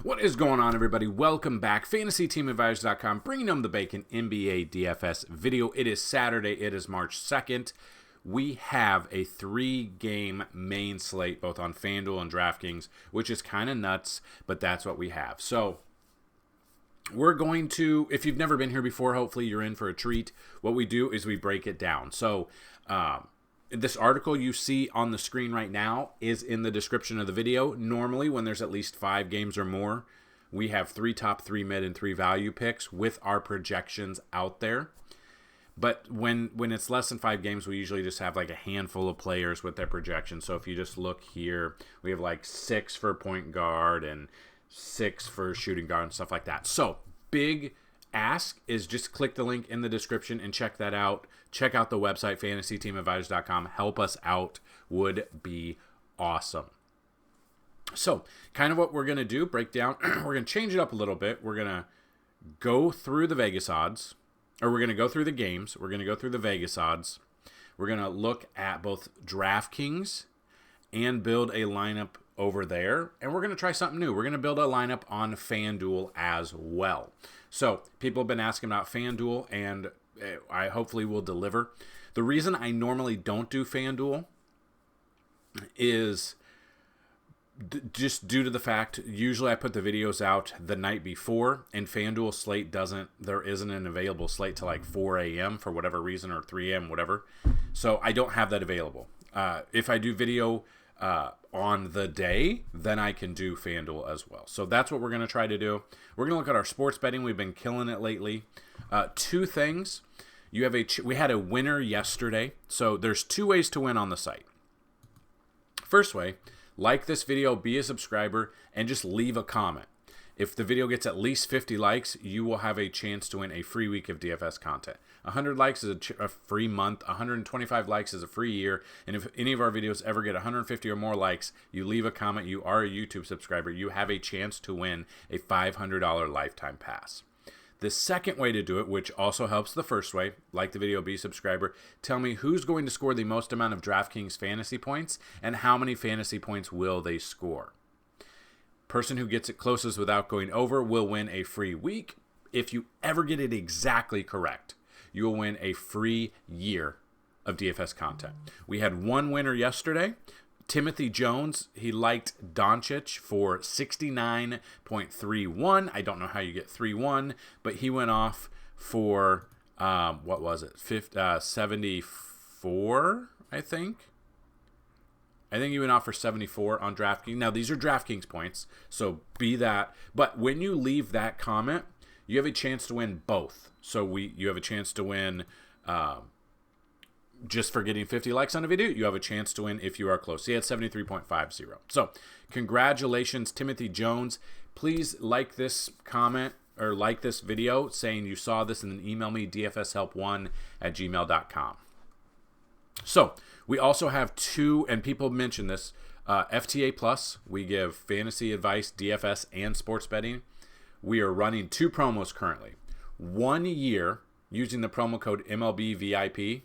What is going on, everybody? Welcome back. FantasyTeamAdvisors.com, bringing home the bacon NBA DFS video. It is Saturday. It is March 2nd. We have a 3-game main slate, both on Fanduel and DraftKings, which is kind of nuts, but that's what we have. So we're going to, if you've never been here before, hopefully you're in for a treat. What we do is we break it down. So this article you see on the screen right now is in the description of the video. Normally, when there's at least 5 games or more, we have 3 top, 3 mid, and 3 value picks with our projections out there. But when it's less than 5 games, we usually just have like a handful of players with their projections. So if you just look here, we have like 6 for point guard and 6 for shooting guard and stuff like that. So big ask is just click the link in the description and check that out. Check out the website, FantasyTeamAdvisors.com. Help us out. Would be awesome. So kind of what we're going to do, break down. We're going to change it up a little bit. We're going to go through the Vegas odds. Or we're going to go through the games. We're going to go through the Vegas odds. We're going to look at both DraftKings and build a lineup over there. And we're going to try something new. We're going to build a lineup on FanDuel as well. So people have been asking about FanDuel, and I hopefully will deliver. The reason I normally don't do FanDuel is just due to the fact, usually I put the videos out the night before, and FanDuel slate there isn't an available slate till like 4 a.m. for whatever reason, or 3 a.m., whatever. So I don't have that available. If I do video on the day, then I can do FanDuel as well. So that's what we're going to try to do. We're going to look at our sports betting. We've been killing it lately. 2 things. We had a winner yesterday. So there's 2 ways to win on the site. First way, like this video, be a subscriber, and just leave a comment. If the video gets at least 50 likes, you will have a chance to win a free week of DFS content. 100 likes is a free month. 125 likes is a free year. And if any of our videos ever get 150 or more likes, you leave a comment, you are a YouTube subscriber, you have a chance to win a $500 lifetime pass. The second way to do it, which also helps the first way, like the video, be a subscriber, tell me who's going to score the most amount of DraftKings fantasy points and how many fantasy points will they score. Person who gets it closest without going over will win a free week. If you ever get it exactly correct, you will win a free year of DFS content. We had 1 winner yesterday. Timothy Jones, he liked Doncic for 69.31. I don't know how you get 3-1, but he went off for, 74, I think. I think he went off for 74 on DraftKings. Now, these are DraftKings points, so be that. But when you leave that comment, you have a chance to win both. So you have a chance to win just for getting 50 likes on a video. You have a chance to win if you are close. He had 73.50. So congratulations, Timothy Jones. Please like this comment or like this video saying you saw this, and then email me dfshelp1@gmail.com. So we also have 2, and people mention this, FTA Plus. We give fantasy advice, DFS, and sports betting. We are running 2 promos currently. 1 year using the promo code MLBVIP.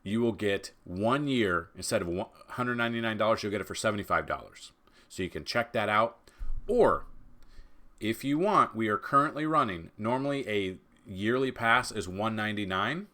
You will get 1 year, instead of $199, you'll get it for $75. So you can check that out. Or, if you want, we are currently running, normally a yearly pass is $199.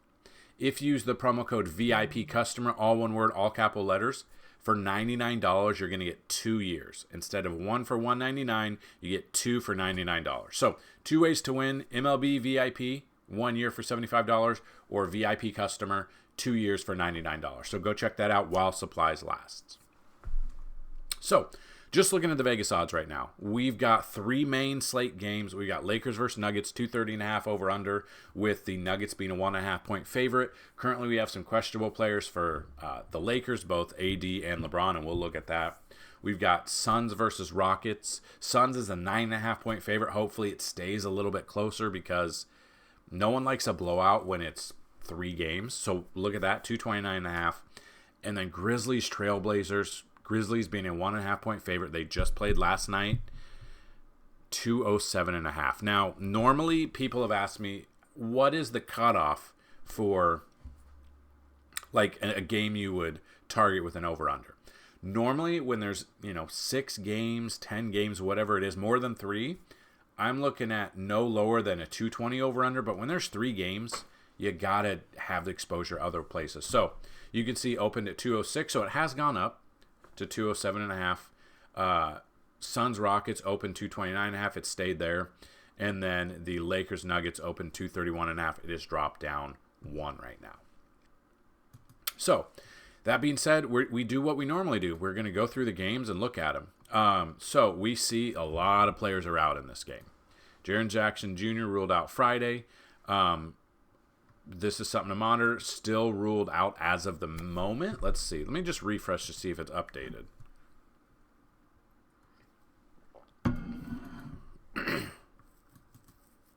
If you use the promo code VIP customer, all one word, all capital letters, for $99, you're going to get 2 years. Instead of 1 for $199, you get 2 for $99. So 2 ways to win: MLB VIP, 1 year for $75, or VIP customer, 2 years for $99. So go check that out while supplies last. So just looking at the Vegas odds right now, we've got 3 main slate games. We got Lakers versus Nuggets, 230.5 over under, with the Nuggets being a 1.5 point favorite. Currently, we have some questionable players for the Lakers, both AD and LeBron, and we'll look at that. We've got Suns versus Rockets. Suns is a 9.5 point favorite. Hopefully, it stays a little bit closer because no one likes a blowout when it's 3 games. So look at that, 229.5. And then Grizzlies, Trailblazers. Grizzlies being a 1.5 point favorite. They just played last night, 207.5. Now, normally people have asked me, what is the cutoff for like a game you would target with an over-under? Normally, when there's 6 games, 10 games, whatever it is, more than 3, I'm looking at no lower than a 220 over under. But when there's 3 games, you gotta have the exposure other places. So you can see opened at 206, so it has gone up to 207.5. Suns Rockets opened 229.5. It stayed there. And then the Lakers Nuggets opened 231.5. It has dropped down 1 right now. So that being said, we do what we normally do. We're going to go through the games and look at them. So we see a lot of players are out in this game. Jaren Jackson Jr. ruled out Friday. This is something to monitor. Still ruled out as of the moment. Let's see. Let me just refresh to see if it's updated.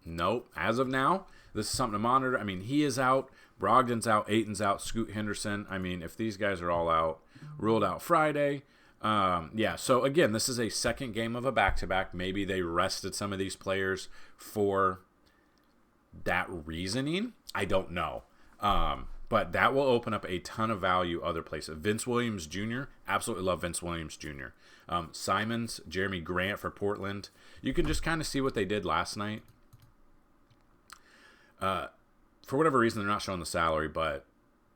Nope. As of now, this is something to monitor. I mean, he is out. Brogdon's out. Ayton's out. Scoot Henderson. I mean, if these guys are all out, ruled out Friday. Yeah, so again, this is a second game of a back-to-back. Maybe they rested some of these players for that reasoning. I don't know. But that will open up a ton of value other places. Vince Williams Jr., absolutely love Vince Williams Jr. Simons, Jeremy Grant for Portland. You can just kind of see what they did last night. For whatever reason, they're not showing the salary, but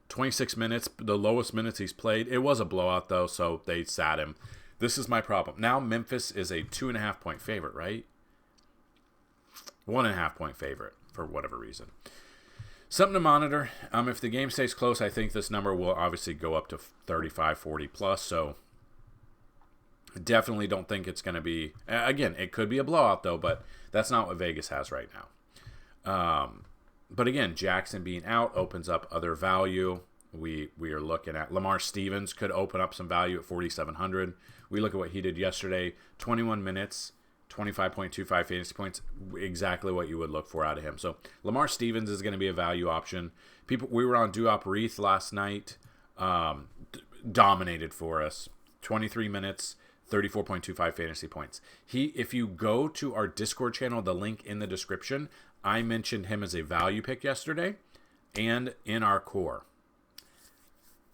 26 minutes, the lowest minutes he's played. It was a blowout, though, so they sat him. This is my problem. Now Memphis is a 2.5 point favorite, right? 1.5 point favorite for whatever reason. Something to monitor. If the game stays close, I think this number will obviously go up to 35, 40 plus. So definitely don't think it's going to be. Again, it could be a blowout though, but that's not what Vegas has right now. But again, Jackson being out opens up other value. We are looking at Lamar Stevens could open up some value at 4,700. We look at what he did yesterday, 21 minutes, 25.25 fantasy points, exactly what you would look for out of him. So Lamar Stevens is going to be a value option. We were on Duop Reith last night, dominated for us, 23 minutes, 34.25 fantasy points. If you go to our Discord channel, the link in the description, I mentioned him as a value pick yesterday and in our core.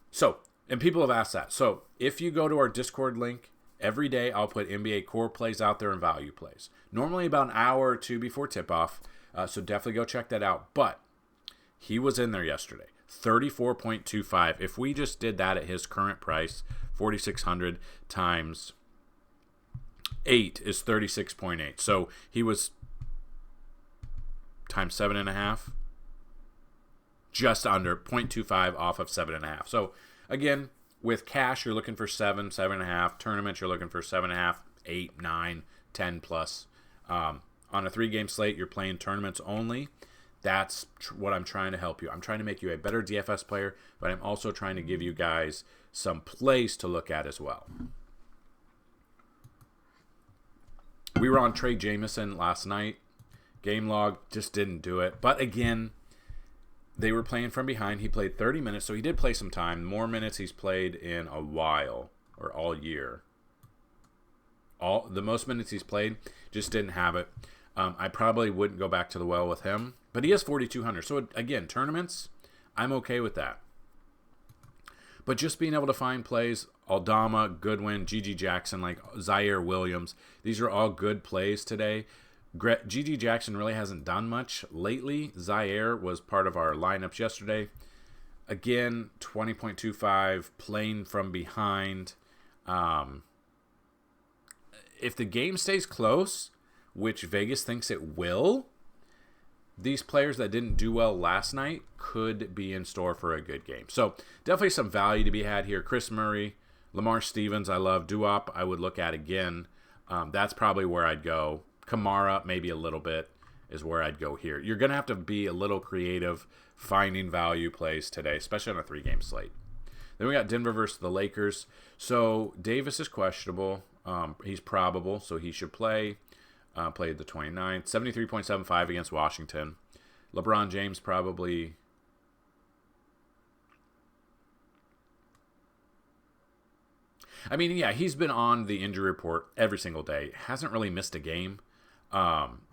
So, and people have asked that. So, if you go to our Discord link, every day I'll put NBA core plays out there and value plays. Normally about an hour or two before tip-off, so definitely go check that out. But he was in there yesterday, 34.25. If we just did that at his current price, 4,600 times 8 is 36.8. So, he was times 7.5, just under 0.25 off of 7.5. So again, with cash, you're looking for 7, 7.5. Tournaments, you're looking for 7.5, 8, 9, 10 plus. On a 3-game slate, you're playing tournaments only. That's what I'm trying to help you. I'm trying to make you a better DFS player, but I'm also trying to give you guys some plays to look at as well. We were on Trey Jameson last night. Game log just didn't do it. But again, they were playing from behind. He played 30 minutes, so he did play some time. More minutes he's played in a while, or all year. The most minutes he's played, just didn't have it. I probably wouldn't go back to the well with him. But he has 4,200. So again, tournaments, I'm okay with that. But just being able to find plays, Aldama, Goodwin, Gigi Jackson, like Zaire Williams, these are all good plays today. Gigi Jackson really hasn't done much lately. Zaire was part of our lineups yesterday. Again, 20.25, playing from behind. If the game stays close, which Vegas thinks it will, these players that didn't do well last night could be in store for a good game. So definitely some value to be had here. Chris Murray, Lamar Stevens, I love. Duop, I would look at again. That's probably where I'd go. Kamara, maybe a little bit, is where I'd go here. You're going to have to be a little creative finding value plays today, especially on a 3-game slate. Then we got Denver versus the Lakers. So Davis is questionable. He's probable, so he should play. Played the 29th. 73.75 against Washington. LeBron James probably... I mean, yeah, he's been on the injury report every single day. Hasn't really missed a game.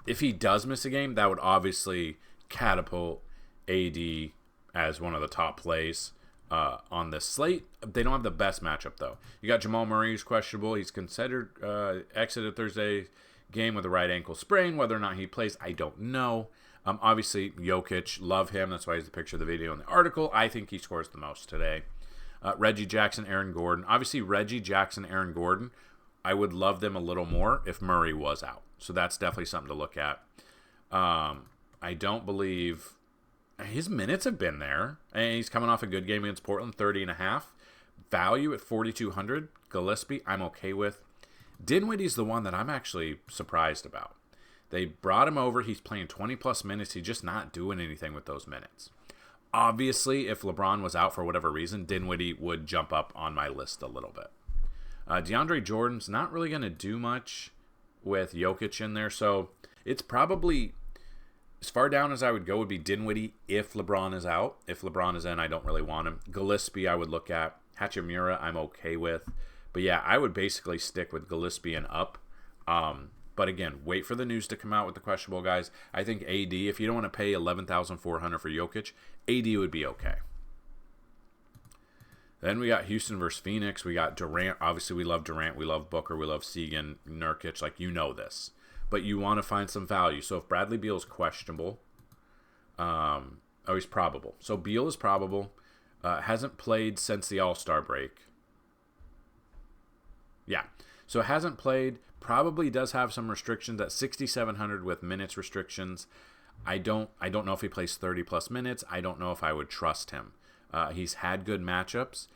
If he does miss a game, that would obviously catapult AD as one of the top plays. on this slate. They don't have the best matchup, though. You got Jamal Murray, who's questionable. He's considered exited Thursday game with a right ankle sprain. Whether or not he plays, I don't know. Obviously, Jokic, love him. That's why he's the picture of the video in the article. I think he scores the most today. Reggie Jackson, Aaron Gordon. Obviously, Reggie Jackson, Aaron Gordon, I would love them a little more if Murray was out. So that's definitely something to look at. I don't believe his minutes have been there. And he's coming off a good game against Portland, 30.5. Value at 4,200. Gillespie, I'm okay with. Dinwiddie's the one that I'm actually surprised about. They brought him over. He's playing 20-plus minutes. He's just not doing anything with those minutes. Obviously, if LeBron was out for whatever reason, Dinwiddie would jump up on my list a little bit. DeAndre Jordan's not really going to do much with Jokic in there, so it's probably as far down as I would go would be Dinwiddie if LeBron is out. If LeBron is in, I don't really want him. Gillespie, I would look at. Hachimura, I'm okay with. But yeah, I would basically stick with Gillespie and up. But again, wait for the news to come out with the questionable guys. I think AD, if you don't want to pay $11,400 for Jokic, AD would be okay. Then we got Houston versus Phoenix. We got Durant. Obviously, we love Durant. We love Booker. We love Segan, Nurkic. Like, you know this. But you want to find some value. So if Bradley Beal is questionable, he's probable. So Beal is probable. Hasn't played since the All-Star break. Yeah. So hasn't played. Probably does have some restrictions at 6,700 with minutes restrictions. I don't know if he plays 30-plus minutes. I don't know if I would trust him. He's had good matchups.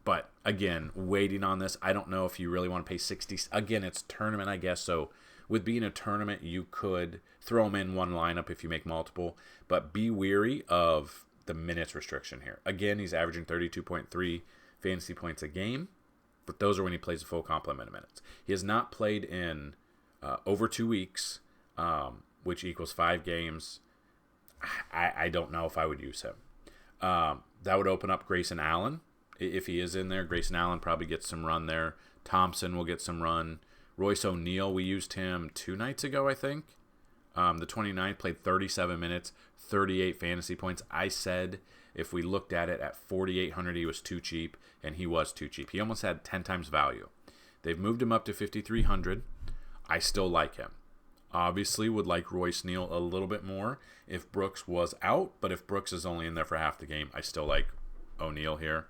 But, again, waiting on this, I don't know if you really want to pay 60. Again, it's tournament, I guess. So with being a tournament, you could throw him in one lineup if you make multiple. But be weary of the minutes restriction here. Again, he's averaging 32.3 fantasy points a game. But those are when he plays a full complement of minutes. He has not played in over 2 weeks, which equals 5 games. I don't know if I would use him. That would open up Grayson Allen. If he is in there, Grayson Allen probably gets some run there. Thompson will get some run. Royce O'Neal, we used him 2 nights ago, I think. The 29th, played 37 minutes, 38 fantasy points. I said if we looked at it at 4,800, he was too cheap, and he was too cheap. He almost had 10 times value. They've moved him up to 5,300. I still like him. Obviously would like Royce O'Neal a little bit more if Brooks was out, but if Brooks is only in there for half the game, I still like O'Neal here.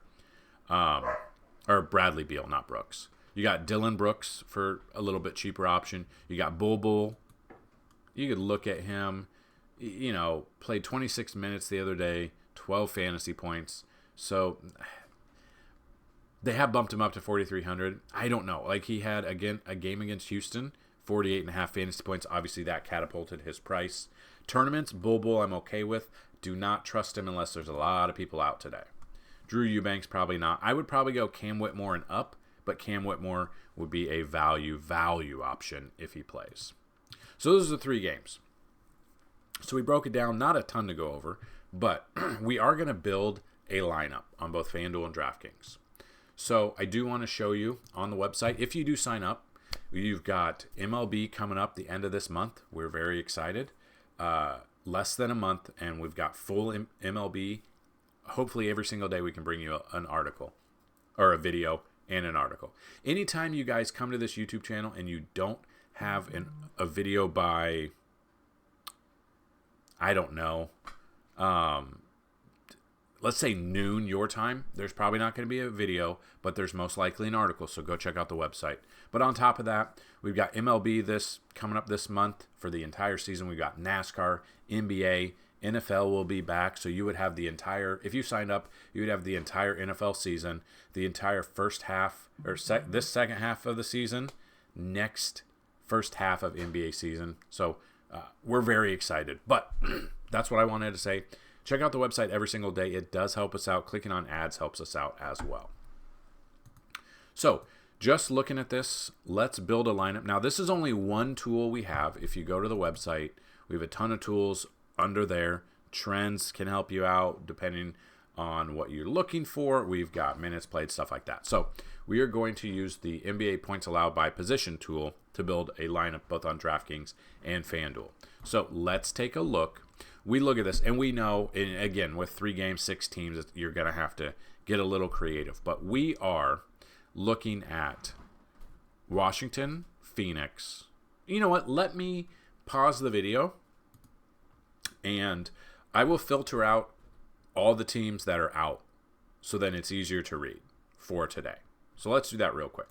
Or Bradley Beal, not Brooks. You got Dylan Brooks for a little bit cheaper option. You got Bull. You could look at him, played 26 minutes the other day, 12 fantasy points. So they have bumped him up to 4,300. I don't know. Like, he had, again, a game against Houston, 48.5 fantasy points. Obviously, that catapulted his price. Tournaments, Bull, I'm okay with. Do not trust him unless there's a lot of people out today. Drew Eubanks, probably not. I would probably go Cam Whitmore and up, but Cam Whitmore would be a value option if he plays. So those are the 3 games. So we broke it down, not a ton to go over, but we are going to build a lineup on both Fanduel and DraftKings. So I do want to show you on the website, if you do sign up, you've got MLB coming up the end of this month. We're very excited. Less than a month, and we've got full MLB. Hopefully every single day we can bring you an article or a video and an article. Anytime you guys come to this YouTube channel and you don't have a video by, I don't know, let's say noon your time, there's probably not going to be a video, but there's most likely an article, so go check out the website. But on top of that, we've got MLB coming up this month for the entire season. We've got NASCAR, NBA, NFL will be back, so you would have the entire, if you signed up, you would have the entire NFL season, the entire first half, or this second half of the season, next first half of NBA season. So we're very excited. But that's what I wanted to say. Check out the website every single day. It does help us out. Clicking on ads helps us out as well. So just looking at this, let's build a lineup. Now, this is only one tool we have. If you go to the website, we have a ton of tools under there. Trends can help you out depending on what you're looking for. We've got minutes played, stuff like that. So we are going to use the NBA points allowed by position tool to build a lineup both on DraftKings and FanDuel. So let's take a look. We look at this, and we know, and again, with 3 games, 6 teams, you're going to have to get a little creative. But we are looking at Washington, Phoenix. You know what? Let me pause the video, and I will filter out all the teams that are out so then it's easier to read for today. So let's do that real quick.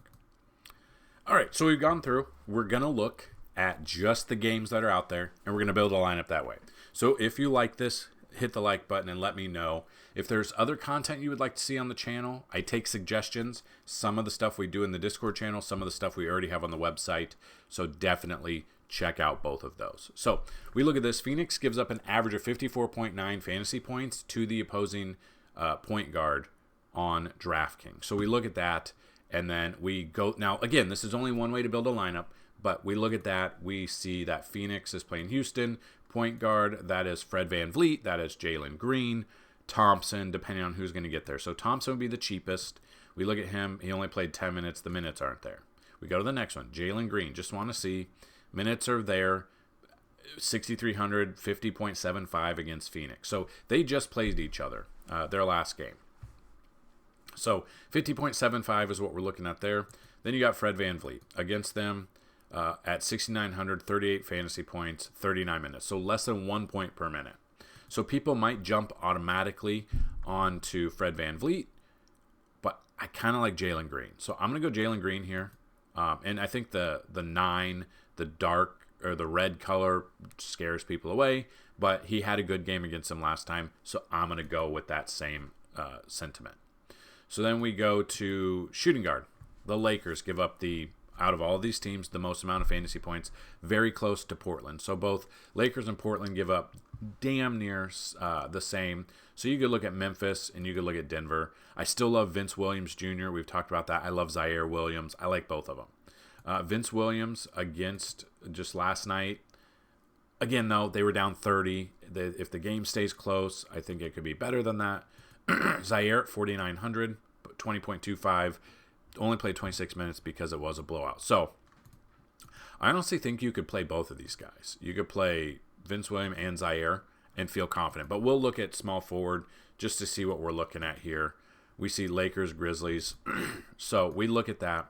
All right, so we've gone through. We're going to look at just the games that are out there, and we're going to build a lineup that way. So if you like this, hit the like button and let me know. If there's other content you would like to see on the channel, I take suggestions. Some of the stuff we do in the Discord channel, some of the stuff we already have on the website. So definitely check out both of those. So we look at this. Phoenix gives up an average of 54.9 fantasy points to the opposing point guard on DraftKings. So we look at that, and then we go. Now, again, this is only one way to build a lineup, but we look at that. We see that Phoenix is playing Houston. Point guard, that is Fred VanVleet. That is Jalen Green. Thompson, depending on who's going to get there. So Thompson would be the cheapest. We look at him. He only played 10 minutes. The minutes aren't there. We go to the next one. Jalen Green. Just want to see. Minutes are there. 6,300, 50.75 against Phoenix. So they just played each other, their last game. So 50.75 is what we're looking at there. Then you got Fred VanVleet against them at 6,900, 38 fantasy points, 39 minutes. So less than 1 point per minute. So people might jump automatically onto Fred VanVleet, but I kind of like Jalen Green. So I'm going to go Jalen Green here. And I think the 9, the dark or the red color scares people away, but he had a good game against them last time. So I'm going to go with that same sentiment. So then we go to shooting guard. The Lakers give up out of all of these teams, the most amount of fantasy points, very close to Portland. So both Lakers and Portland give up damn near the same. So you could look at Memphis and you could look at Denver. I still love Vince Williams Jr. We've talked about that. I love Zaire Williams. I like both of them. Vince Williams against just last night. Again, though, they were down 30. If the game stays close, I think it could be better than that. Zaire at 4,900, 20.25. Only played 26 minutes because it was a blowout. So I honestly think you could play both of these guys. You could play Vince Williams and Zaire and feel confident. But we'll look at small forward just to see what we're looking at here. We see Lakers, Grizzlies. So we look at that.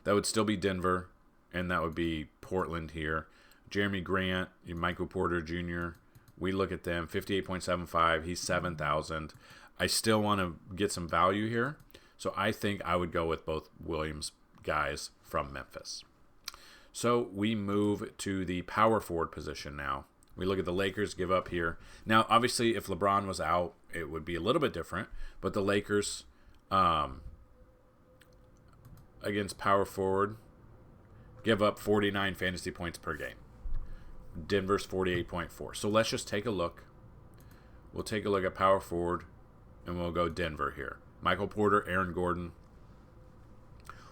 That would still be Denver, and that would be Portland here. Jeremy Grant, Michael Porter Jr., we look at them, 58.75. He's 7,000. I still want to get some value here. So I think I would go with both Williams guys from Memphis. So we move to the power forward position now. We look at the Lakers give up here. Now, obviously, if LeBron was out, it would be a little bit different. But the Lakers against power forward give up 49 fantasy points per game. Denver's 48.4. So let's just take a look. We'll take a look at power forward, and we'll go Denver here. Michael Porter, Aaron Gordon,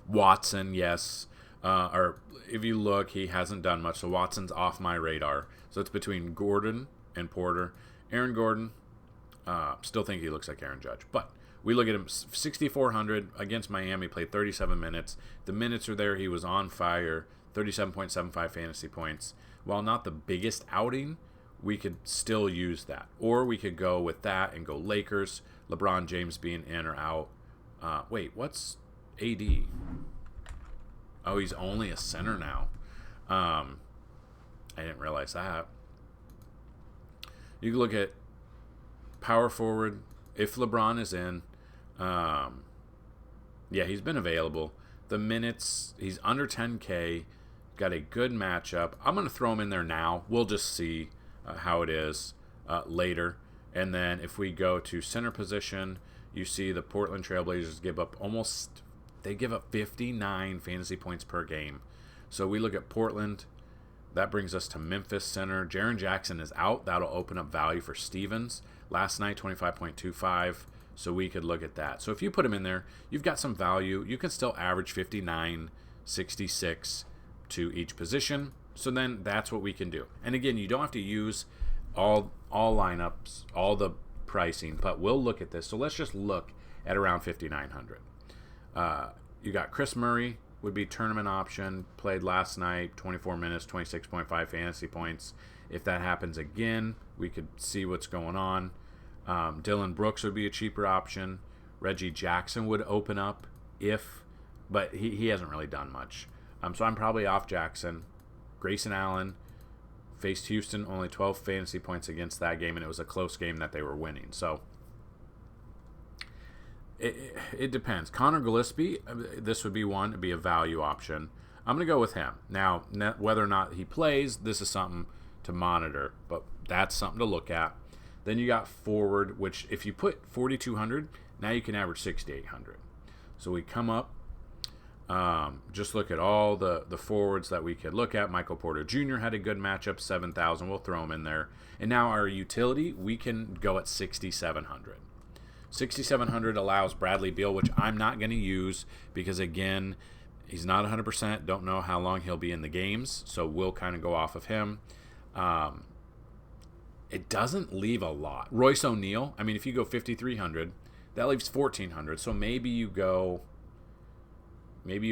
Watson, yes. Or if you look, he hasn't done much. So Watson's off my radar. So it's between Gordon and Porter. Aaron Gordon, still think he looks like Aaron Judge. But we look at him, 6,400 against Miami, played 37 minutes. The minutes are there. He was on fire, 37.75 fantasy points. While not the biggest outing, we could still use that. Or we could go with that and go Lakers, LeBron James being in or out. Wait, what's AD? Oh, he's only a center now. I didn't realize that. You can look at power forward. If LeBron is in, yeah, he's been available. The minutes, he's under 10K. Got a good matchup. I'm going to throw him in there now. We'll just see how it is later. And then if we go to center position, you see the Portland Trailblazers give up they give up 59 fantasy points per game. So we look at Portland. That brings us to Memphis center. Jaren Jackson is out. That'll open up value for Stevens. Last night, 25.25. So we could look at that. So if you put him in there, you've got some value. You can still average 59, 66 to each position. So then that's what we can do. And again, you don't have to use all lineups, all the pricing, but we'll look at this. So let's just look at around 5,900. You got Chris Murray, would be tournament option. Played last night, 24 minutes, 26.5 fantasy points. If that happens again, we could see what's going on. Dylan Brooks would be a cheaper option. Reggie Jackson would open up but he hasn't really done much. So I'm probably off Jackson. Grayson Allen faced Houston, only 12 fantasy points against that game, and it was a close game that they were winning. So it depends. Connor Gillespie, this would be one to be a value option. I'm going to go with him. Now, whether or not he plays, this is something to monitor, but that's something to look at. Then you got forward, which if you put 4,200, now you can average 6,800. So we come up, just look at all the forwards that we could look at. Michael Porter Jr. had a good matchup, 7,000. We'll throw him in there. And now our utility, we can go at 6,700. 6,700 allows Bradley Beal, which I'm not going to use because, again, he's not 100%. Don't know how long he'll be in the games, so we'll kind of go off of him. It doesn't leave a lot. Royce O'Neal, I mean, if you go 5,300, that leaves 1,400. So maybe you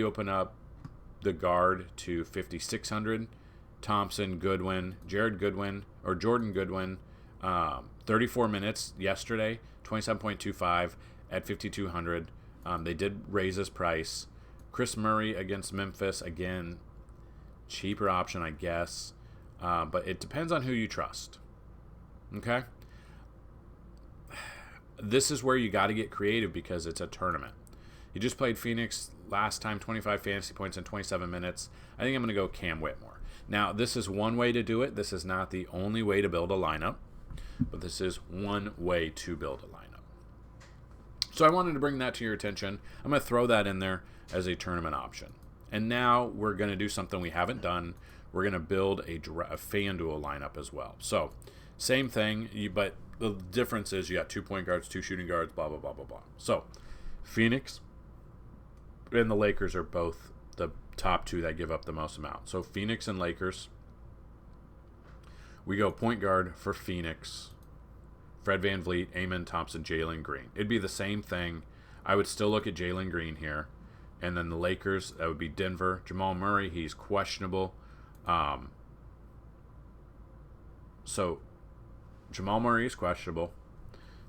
open up the guard to 5,600. Thompson, Goodwin, Jordan Goodwin, 34 minutes yesterday, 27.25 at 5,200. They did raise his price. Chris Murray against Memphis, again, cheaper option, I guess. But it depends on who you trust. Okay? This is where you got to get creative because it's a tournament. You just played Phoenix last time, 25 fantasy points in 27 minutes. I think I'm going to go Cam Whitmore. Now, this is one way to do it. This is not the only way to build a lineup, but this is one way to build a lineup. So I wanted to bring that to your attention. I'm going to throw that in there as a tournament option. And now we're going to do something we haven't done. We're going to build a FanDuel lineup as well. So same thing, but the difference is you got 2 point guards, 2 shooting guards, blah, blah, blah, blah, blah. So Phoenix and the Lakers are both the top two that give up the most amount. So Phoenix and Lakers, we go point guard for Phoenix, Fred VanVleet, Amen Thompson, Jalen Green. It'd be the same thing. I would still look at Jalen Green here. And then the Lakers, that would be Denver. Jamal Murray, he's questionable. So Jamal Murray is questionable.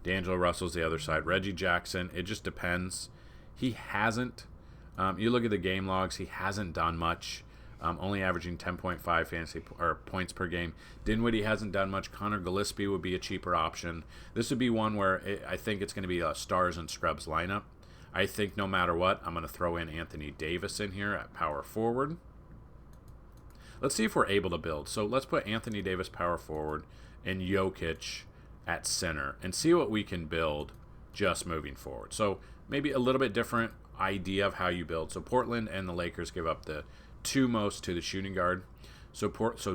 D'Angelo Russell's the other side. Reggie Jackson, it just depends. He hasn't, you look at the game logs, he hasn't done much. Only averaging 10.5 fantasy points per game. Dinwiddie hasn't done much. Connor Gillespie would be a cheaper option. This would be one where I think it's going to be a stars and scrubs lineup. I think no matter what, I'm going to throw in Anthony Davis in here at power forward. Let's see if we're able to build. So let's put Anthony Davis power forward and Jokic at center and see what we can build just moving forward. So maybe a little bit different idea of how you build. So Portland and the Lakers give up the two most to the shooting guard. So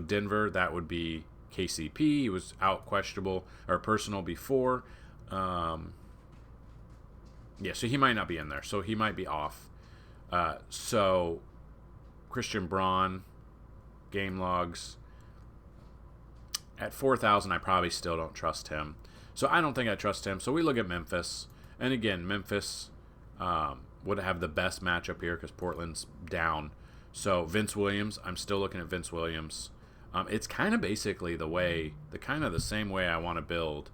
Denver, that would be KCP. He was out questionable or personal before. So he might not be in there. So he might be off. So Christian Braun, game logs. At 4,000, I probably still don't trust him. So I don't think I trust him. So we look at Memphis. And again, Memphis would have the best matchup here because Portland's down. So Vince Williams, I'm still looking at Vince Williams. It's kind of basically the same way I want to build.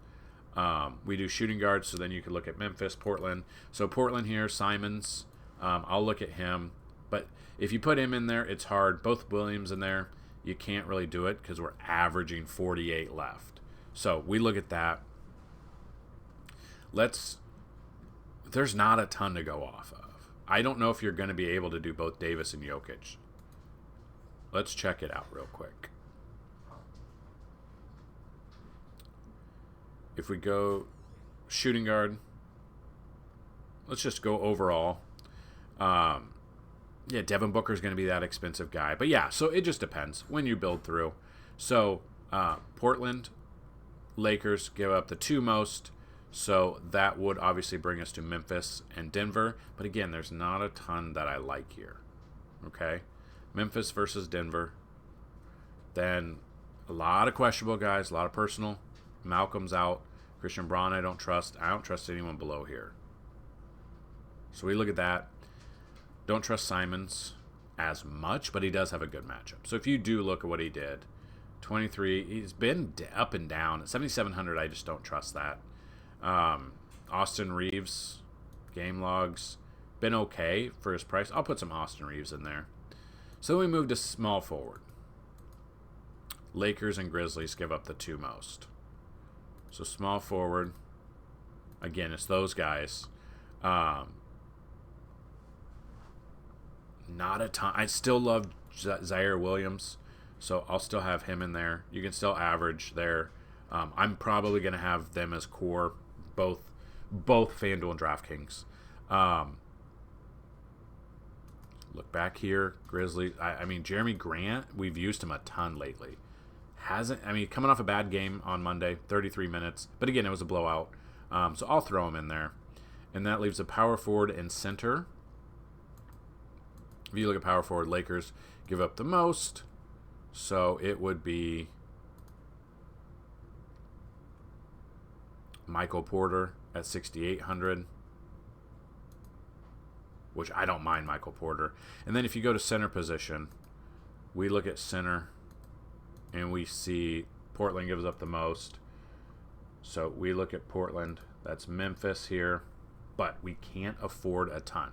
We do shooting guards, so then you could look at Memphis, Portland. So Portland here, Simons, I'll look at him. But if you put him in there, it's hard. Both Williams in there, you can't really do it because we're averaging 48 left. So we look at that. There's not a ton to go off of. I don't know if you're going to be able to do both Davis and Jokic. Let's check it out real quick. If we go shooting guard, let's just go overall. Devin Booker's going to be that expensive guy. But yeah, so it just depends when you build through. So Portland, Lakers give up the two most. So that would obviously bring us to Memphis and Denver. But again, there's not a ton that I like here. Okay? Memphis versus Denver. Then a lot of questionable guys, a lot of personal. Malcolm's out. Christian Braun I don't trust. I don't trust anyone below here. So we look at that. Don't trust Simons as much, but he does have a good matchup. So if you do look at what he did, 23, he's been up and down. At 7,700, I just don't trust that. Austin Reeves, game logs, been okay for his price. I'll put some Austin Reeves in there. So we move to small forward. Lakers and Grizzlies give up the two most. So small forward, again, it's those guys. Not a ton. I still love Zaire Williams, so I'll still have him in there. You can still average there. I'm probably going to have them as core, both FanDuel and DraftKings. Look back here, Grizzlies. I mean, Jeremy Grant, we've used him a ton lately. Coming off a bad game on Monday, 33 minutes. But again, it was a blowout. So I'll throw him in there. And that leaves a power forward and center. If you look at power forward, Lakers give up the most. So it would be Michael Porter at 6,800. Which I don't mind Michael Porter. And then if you go to center position, we look at center. And we see Portland gives up the most. So we look at Portland. That's Memphis here. But we can't afford a ton.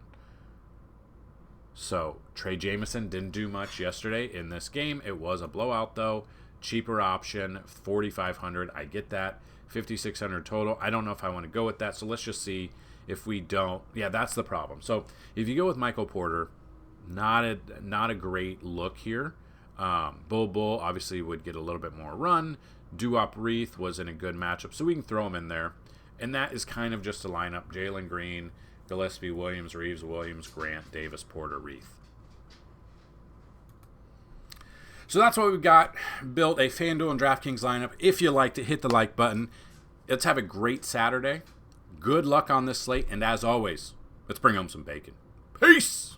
So Trey Jameson didn't do much yesterday in this game. It was a blowout, though. Cheaper option, 4,500. I get that. 5,600 total. I don't know if I want to go with that. So let's just see if we don't. Yeah, that's the problem. So if you go with Michael Porter, not a great look here. Bull obviously would get a little bit more run. Duop Reith was in a good matchup, so we can throw him in there. And that is kind of just a lineup. Jalen Green, Gillespie, Williams, Reeves, Williams, Grant, Davis, Porter, Reith. So that's what we've got. Built a FanDuel and DraftKings lineup. If you liked it, hit the like button. Let's have a great Saturday. Good luck on this slate. And as always, let's bring home some bacon. Peace!